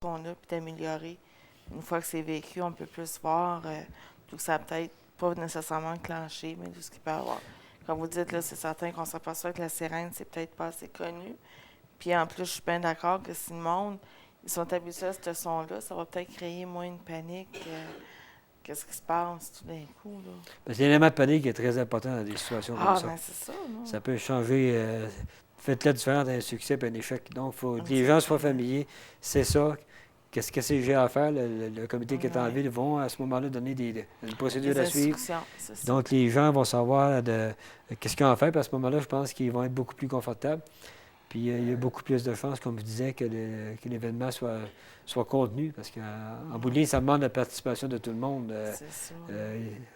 qu'on a, puis d'améliorer. Une fois que c'est vécu, on peut plus voir tout que ça a peut-être pas nécessairement enclenché, mais tout ce qu'il peut y avoir. Comme vous dites, là, c'est certain qu'on s'aperçoit que la sirène, c'est peut-être pas assez connu. Puis en plus, je suis bien d'accord que si le monde, ils sont habitués à ce son-là, ça va peut-être créer moins une panique. Qu'est-ce qui se passe tout d'un coup, là? Parce que l'élément de panique est très important dans des situations comme ça. Ben c'est ça, non? Ça peut changer. Faites la différence entre un succès et un échec. Donc, il faut que les gens soient Exactement. familiers. C'est ça. Qu'est-ce que j'ai à faire? Le comité qui est en Ouais. ville vont à ce moment-là donner une procédure Des à suivre. instructions, c'est ça. Donc, les gens vont savoir qu'est-ce qu'ils ont à faire. Puis à ce moment-là, je pense qu'ils vont être beaucoup plus confortables. Puis il y a beaucoup plus de chances, comme je disais, que l'événement soit contenu. Parce qu'en bout de ligne, ça demande la participation de tout le monde. C'est ça.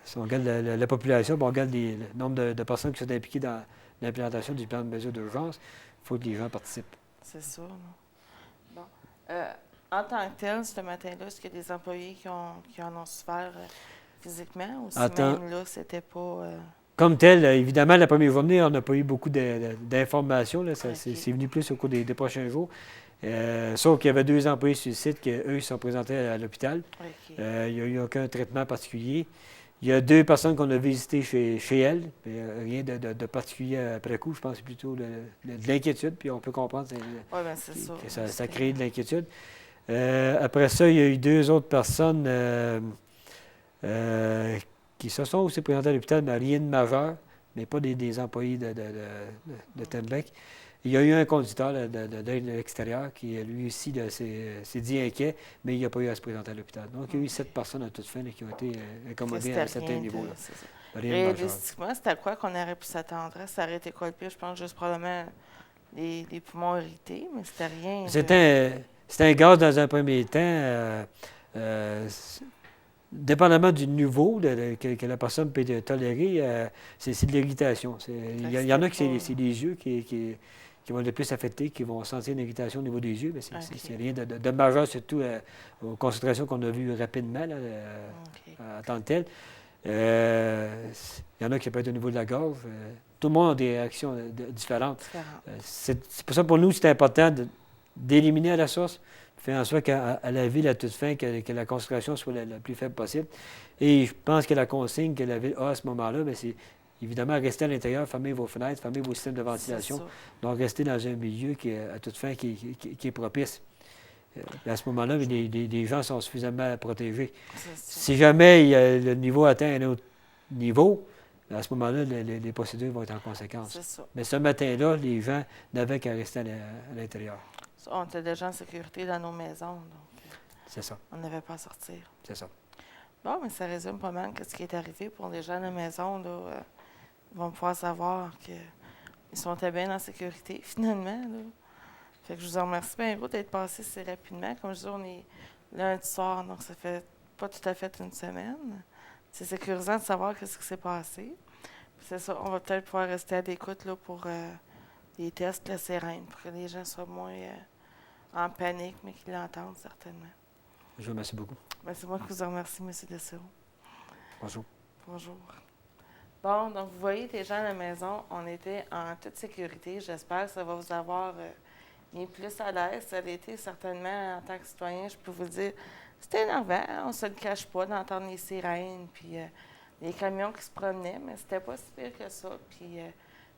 Si on regarde la population, puis on regarde le nombre de personnes qui sont impliquées dans l'implémentation du plan de mesure d'urgence, il faut que les gens participent. C'est ça, non? Bon. En tant que tel, ce matin-là, est-ce qu'il y a des employés qui en ont souffert physiquement ou si même là, c'était pas. Comme tel, évidemment, la première journée, on n'a pas eu beaucoup d'informations. Là. C'est venu plus au cours des prochains jours. Sauf qu'il y avait 2 employés sur le site qui, eux, se sont présentés à l'hôpital. OK. Il n'y a eu aucun traitement particulier. Il y a 2 personnes qu'on a visitées chez elles. Rien de particulier après coup. Je pense que c'est plutôt de l'inquiétude. Puis on peut comprendre que ça crée de l'inquiétude. Après ça, il y a eu 2 autres personnes qui se sont aussi présentées à l'hôpital, mais rien de majeur, mais pas des employés de Tembec. Il y a eu un conducteur de l'extérieur qui, lui aussi, s'est dit inquiet, mais il n'a pas eu à se présenter à l'ôpital. Donc, il y a eu 7 personnes à toute fin là, qui ont été incommodées à un certain niveau. Réalistiquement, c'était à quoi qu'on aurait pu s'attendre? Ça aurait été quoi le pire? Je pense juste probablement les poumons irrités, mais c'était rien. C'était un gaz dans un premier temps. Dépendamment du niveau que la personne peut tolérer, c'est de l'irritation. Il y en a qui c'est les yeux qui vont le plus affecter, qui vont sentir une irritation au niveau des yeux, mais c'est rien de majeur, surtout aux concentrations qu'on a vues rapidement là, en tant que tel. Il y en a qui peuvent être au niveau de la gorge. Tout le monde a des réactions différentes. C'est pour ça, pour nous, c'est important d'éliminer à la source, faire en sorte qu'à la ville, à toute fin, que la concentration soit la plus faible possible. Et je pense que la consigne que la ville a à ce moment-là, c'est évidemment rester à l'intérieur, fermer vos fenêtres, fermer vos systèmes de ventilation. Donc, rester dans un milieu qui, à toute fin, qui est propice. À ce moment-là, les gens sont suffisamment protégés. Si jamais le niveau atteint un autre niveau, à ce moment-là, les procédures vont être en conséquence. Mais ce matin-là, les gens n'avaient qu'à rester à l'intérieur. On était déjà en sécurité dans nos maisons, donc c'est ça. On n'avait pas à sortir. C'est ça. Bon, mais ça résume pas mal ce qui est arrivé pour les gens de la maison. Là, ils vont pouvoir savoir qu'ils sont bien en sécurité, finalement. Là. Fait que je vous en remercie bien gros d'être passé si rapidement. Comme je dis, on est lundi soir, donc ça fait pas tout à fait une semaine. C'est sécurisant de savoir ce qui s'est passé. Puis c'est ça, on va peut-être pouvoir rester à l'écoute là, pour les tests, la sirène, pour que les gens soient moins en panique, mais qu'ils l'entendent certainement. Je vous remercie beaucoup. C'est moi qui vous remercie, M. Dessereau. Bonjour. Bonjour. Bon, donc vous voyez, les gens à la maison, on était en toute sécurité. J'espère que ça va vous avoir mis plus à l'aise. Ça a été certainement, en tant que citoyen, je peux vous le dire, c'était énervant. On ne se le cache pas d'entendre les sirènes, puis les camions qui se promenaient, mais c'était pas si pire que ça. Puis,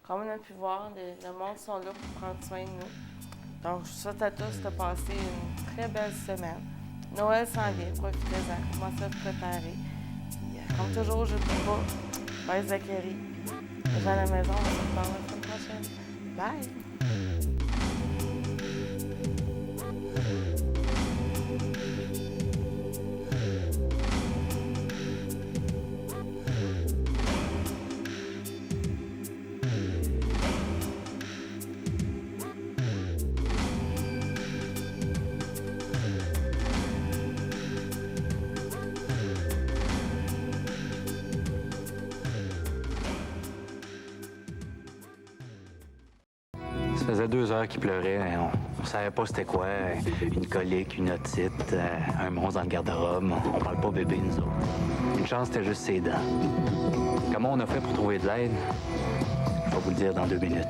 comme on a pu voir, le monde sont là pour prendre soin de nous. Donc, je vous souhaite à tous de passer une très belle semaine. Noël s'en vient, profitez-en, commencez à vous préparer. Puis, comme toujours, je ne peux pas. Bye Zachary. Les gens à la maison, on se reparle la semaine prochaine. Bye! Ça faisait 2 heures qu'il pleurait. On savait pas c'était quoi. Une colique, une otite, un monstre dans le garde-robe. On parle pas bébé, nous autres. Une chance, c'était juste ses dents. Comment on a fait pour trouver de l'aide? Je vais vous le dire dans 2 minutes.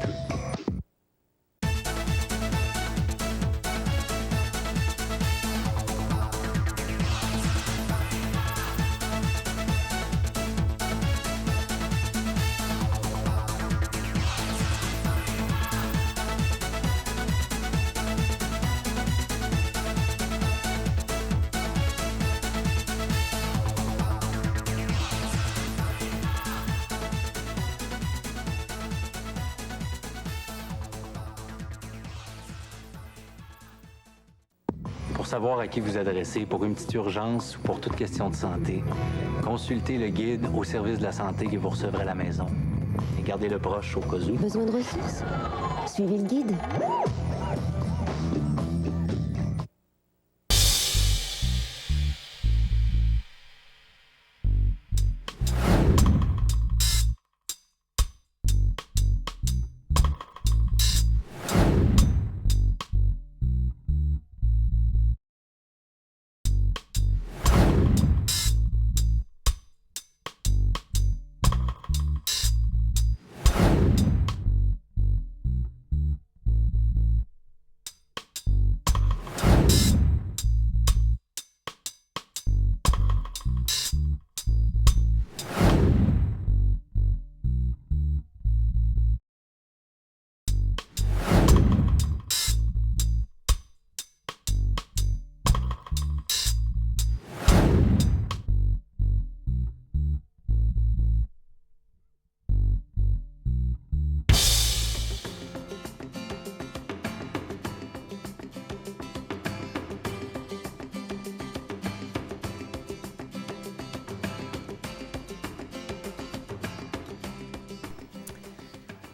Pour savoir à qui vous adresser pour une petite urgence ou pour toute question de santé, consultez le guide au service de la santé que vous recevrez à la maison. Et gardez-le proche au cas où. Besoin de ressources? Suivez le guide.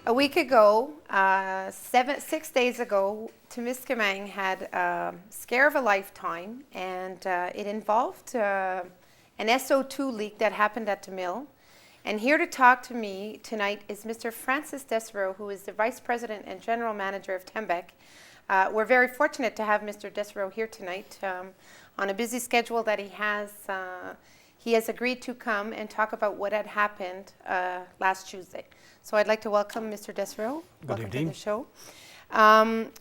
A week ago, 6 days ago, Temiskaming had a scare of a lifetime, and it involved an SO2 leak that happened at the mill. And here to talk to me tonight is Mr. Francis Dessereau, who is the Vice President and General Manager of Tembec. We're very fortunate to have Mr. Dessereau here tonight. On a busy schedule that he has agreed to come and talk about what had happened last Tuesday. So I'd like to welcome Mr. Dessereau. Welcome to the show.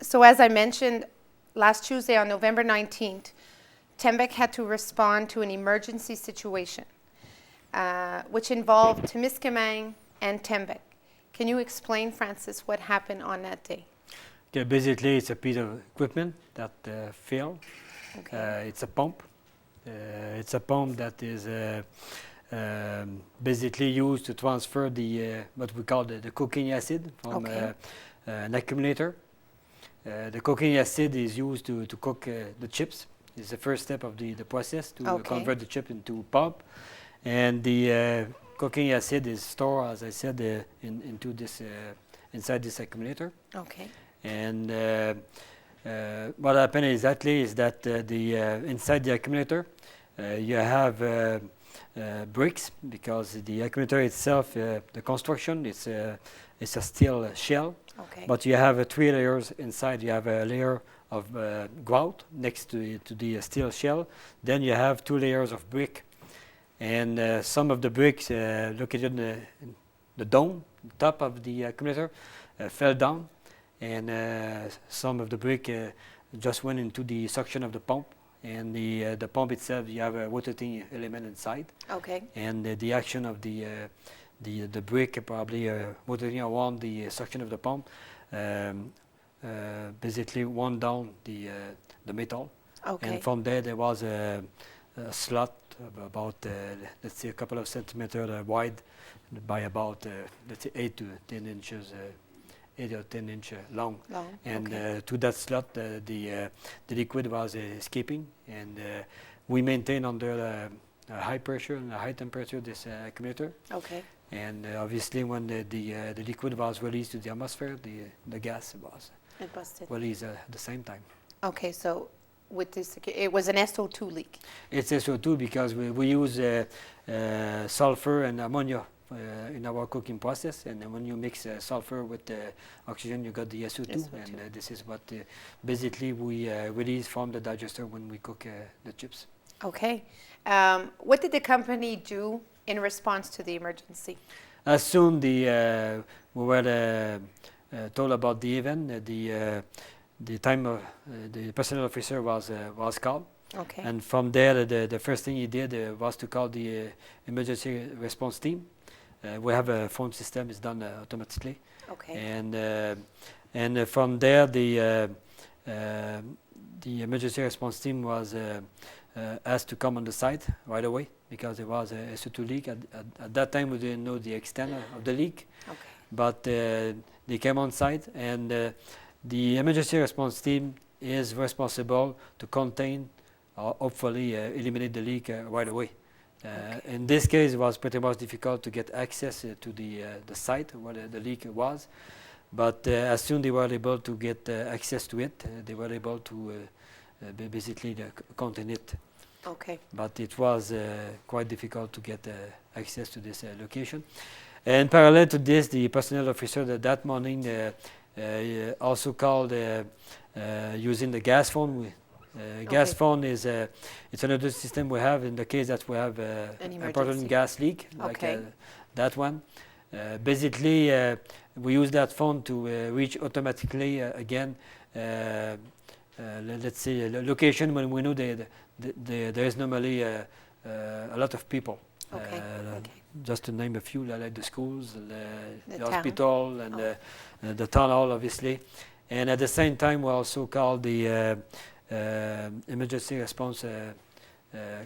So as I mentioned, last Tuesday on November 19th, Tembec had to respond to an emergency situation, which involved Temiskaming and Tembec. Can you explain, Francis, what happened on that day? Okay, basically, it's a piece of equipment that failed. Okay. It's a pump. It's a pump that is basically used to transfer the what we call the cocaine acid from an accumulator. The cocaine acid is used to cook the chips. It's the first step of the process to convert the chip into pulp. And the cocaine acid is stored, as I said, into this inside this accumulator. Okay. And what happened exactly is that inside the accumulator you have bricks, because the accumulator itself, the construction, it's a steel shell. Okay. But you have 3 layers inside. You have a layer of grout next to the steel shell. Then you have 2 layers of brick. And some of the bricks located in the dome, top of the accumulator, fell down. And some of the brick just went into the suction of the pump. And the pump itself, you have a rotating element inside. Okay. And the action of the brick probably rotating around the suction of the pump basically wound down the metal. Okay. And from there was a slot of about let's say a couple of centimeters wide by about let's say 8 to 10 inches. 8 or 10 inch long. And to that slot the liquid was escaping, and we maintain under high pressure and high temperature this accumulator. Okay. And obviously when the liquid was released to the atmosphere, the gas was released at the same time. Okay, so with this, it was an SO2 leak. It's SO2 because we use sulfur and ammonia in our cooking process, and when you mix sulfur with oxygen, you got the SO2, and this is what basically we release from the digester when we cook the chips. Okay. What did the company do in response to the emergency? As soon we were told about the event, the time of the personnel officer was called. Okay. And from there, the first thing he did was to call the emergency response team. We have a phone system; it's done automatically. Okay. And from there, the emergency response team was asked to come on the site right away because there was a SO2 leak. At that time, we didn't know the extent of the leak. Okay. But they came on site, and the emergency response team is responsible to contain or hopefully eliminate the leak right away. In this case, it was pretty much difficult to get access to the site where the leak was, but as soon they were able to get access to it, they were able to basically contain it. Okay. But it was quite difficult to get access to this location. And parallel to this, the personnel officer that morning also called using the gas phone. Gas phone is it's another system we have in the case that we have an important gas leak, like that one. Basically, we use that phone to reach automatically again. Let's say a location when we know there is normally a lot of people. Just to name a few, like the schools, the hospital, and the town hall, obviously. And at the same time, we also call the emergency response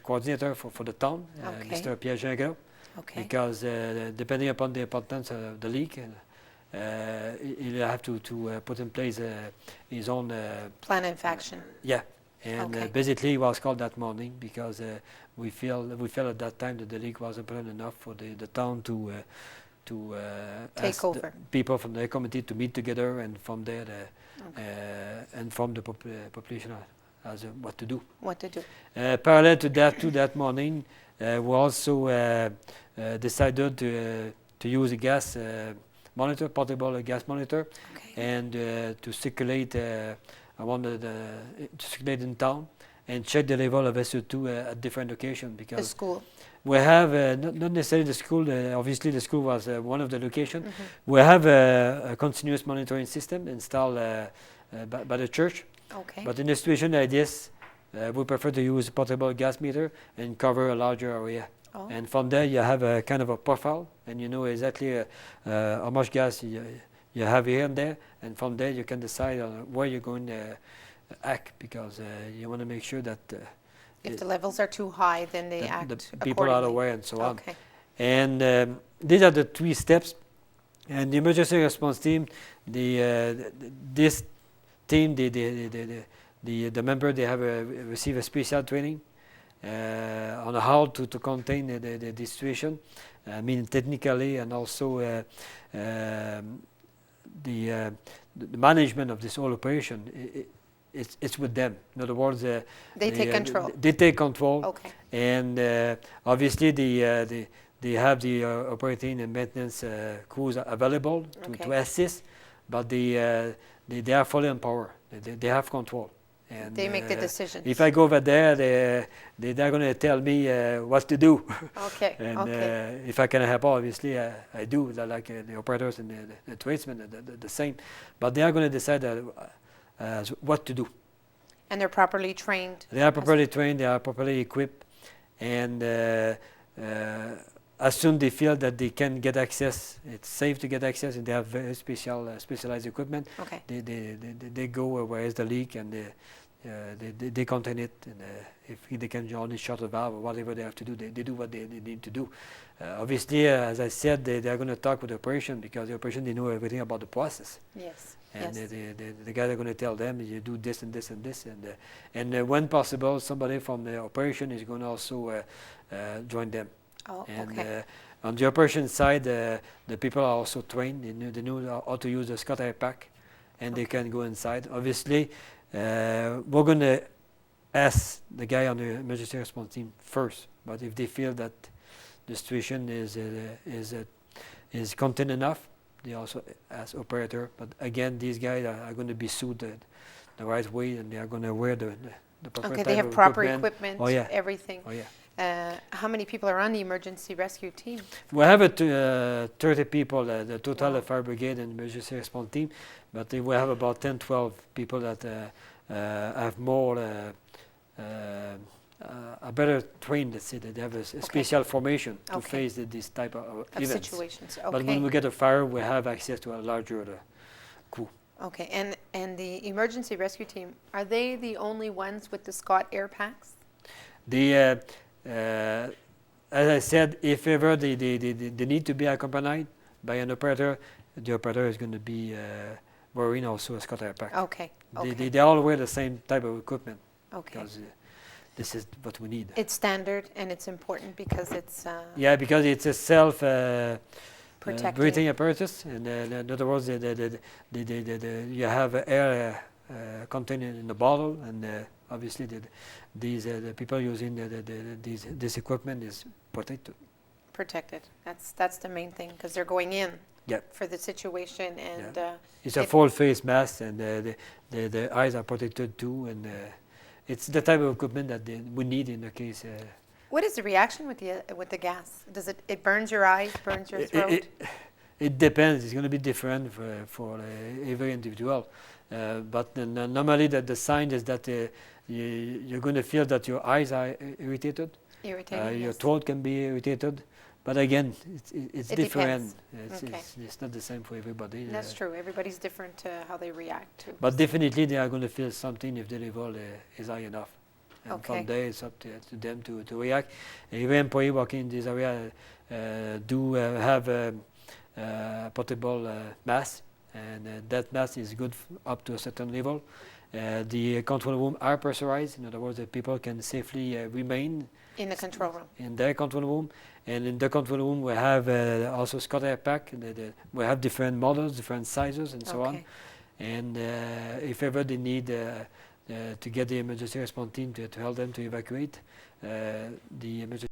coordinator for the town, Mr. Pierre Gingras, because depending upon the importance of the leak, he'll have to put in place his own plan of action. Yeah, and basically he was called that morning because we felt at that time that the leak was important enough for the town to take over people from the committee to meet together, and from there inform the population as what to do. Parallel to that morning, we also decided to use a gas monitor, portable gas monitor, and to circulate circulate in town and check the level of SO2 at different locations, because the school. We have not necessarily the school. Obviously, the school was one of the locations. We have a continuous monitoring system installed by the church. But in a situation like this, we prefer to use a portable gas meter and cover a larger area. And from there, you have a kind of a profile, and you know exactly how much gas you have here and there. And from there, you can decide on where you're going to act, because you want to make sure that if the levels are too high, then they act the people are aware and so on. Okay. And these are the 3 steps. And the emergency response team, this team, the member, they have receive a special training on how to contain the situation. I mean, technically, and also the management of this whole operation. It's with them. In other words, they take control. They take control. Okay. And obviously, they have the operating and maintenance crews available to assist, but they are fully empowered. They have control. And they make the decisions. If I go over there, they're going to tell me what to do. Okay. And if I can help, obviously I do. Like the operators and the tradesmen, the same. But they are going to decide what to do. And they're properly trained. They are properly trained. They are properly equipped, and as soon they feel that they can get access, it's safe to get access, and they have very specialized equipment. They go where is the leak, and they contain it. And if they can only shut the valve or whatever they have to do, they do what they need to do. Obviously, as I said, they are going to talk with the operation, because the operation, they know everything about the process. Yes. And the guys are going to tell them, you do this and this and this, and when possible, somebody from the operation is going to also join them. On the operation side, the people are also trained. They know how to use the Scott Air Pack, and they can go inside. Obviously, we're going to ask the guy on the emergency response team first. But if they feel that the situation is contained enough, they also ask operator. But again, these guys are going to be suited the right way, and they are going to wear the proper type they have of proper equipment, everything. How many people are on the emergency rescue team? We have 30 people, the total fire brigade and emergency response team, but we have about 10-12 people that have more, are better trained, let's say, that they have a special formation to face this type of events. Situations. But when we get a fire, we have access to a larger crew. Okay, and the emergency rescue team, are they the only ones with the Scott Air Packs? As I said, if ever they need to be accompanied by an operator, the operator is going to be wearing also a Scott Air Pack. Okay. Okay. They all wear the same type of equipment Okay. because this is what we need. It's standard and it's important because it's Yeah, because it's a self protecting. breathing apparatus, and in other words, you have air contained in the bottle, and obviously the people using this equipment is protected. Protected. That's the main thing because they're going in Yeah. for the situation and It's a full face mask, and the eyes are protected too, and it's the type of equipment that we need in the case. what is the reaction with the gas? Does it burns your eyes, burns your throat? It depends. It's going to be different for every individual, but normally the sign is that you're going to feel that your eyes are irritated. Irritating. Your Yes. throat can be irritated, but again, it's It different. depends. Okay. It's not the same for everybody. That's true. Everybody's different how they react to. But definitely, they are going to feel something if the level is high enough. And Okay. from there, it's up to them to react. Every employee working in this area do have a portable mask, and that mask is good up to a certain level. The control room are pressurized. In other words, the people can safely remain In the control room. in their control room. And in the control room, we have also Scott Air Pack. We have different models, different sizes, and so on. Okay. And if ever they need to get the emergency response team to help them to evacuate, the emergency